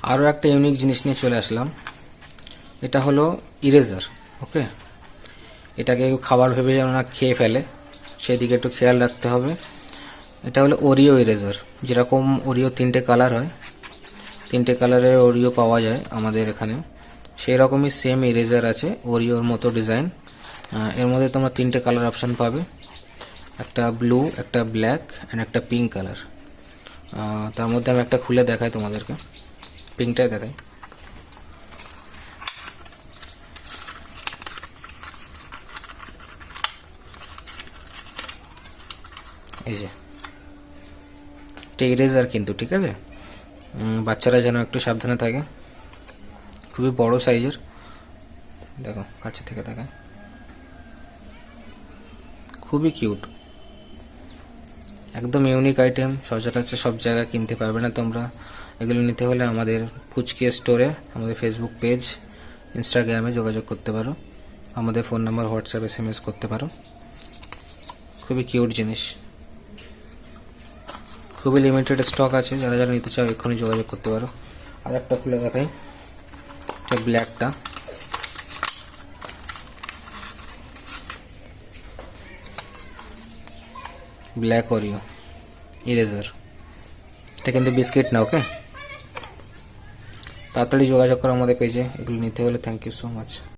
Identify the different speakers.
Speaker 1: আরও একটা ইউনিক জিনিস নিয়ে চলে আসলাম। এটা হলো ইরেজার। ওকে, এটাকে খাবার ভেবে যেন না খেয়ে ফেলে, সেদিকে একটু খেয়াল রাখতে হবে। এটা হলো ওরিও ইরেজার। যেরকম ওরিও 3টে কালার হয়, 3টে কালারের ওরিও পাওয়া যায় আমাদের এখানে, সেই রকমই সেম ইরেজার আছে, ওরিওর মতো ডিজাইন। এর মধ্যে তোমরা 3টে কালার অপশান পাবে, একটা ব্লু, একটা ব্ল্যাক অ্যান্ড একটা পিঙ্ক কালার। তার মধ্যে আমি একটা খুলে দেখাই তোমাদেরকে, পিঙ্কটাই দেখাই। এই যে এটা ইরেজার কিন্তু, ঠিক আছে? বাচ্চারা যেন একটু সাবধানে থাকে। খুবই বড় সাইজের, দেখো কাছে থেকে দেখায়, খুবই কিউট, একদম ইউনিক আইটেম। সচরাচর সব জায়গায় কিনতে পারবে না তোমরা। এগুলো নিতে হলে আমাদের পুচকে স্টোরে, আমাদের ফেসবুক পেজ, ইনস্টাগ্রামে যোগাযোগ করতে পারো। আমাদের ফোন নাম্বার, হোয়াটসঅ্যাপ, SMS করতে পারো। খুবই কিউট জিনিস, খুবই লিমিটেড স্টক আছে, যারা যারা নিতে চাও এক্ষুনি যোগাযোগ করতে পারো। আর একটা খুলে দেখাই, এটা ব্ল্যাকটা, ব্ল্যাক ওরিও ইরেজার। এটা কিন্তু বিস্কিট না। ওকে, তাড়াতাড়ি যোগাযোগ করো আমাদের পেজে এগুলো নিতে হলে। Thank you so much.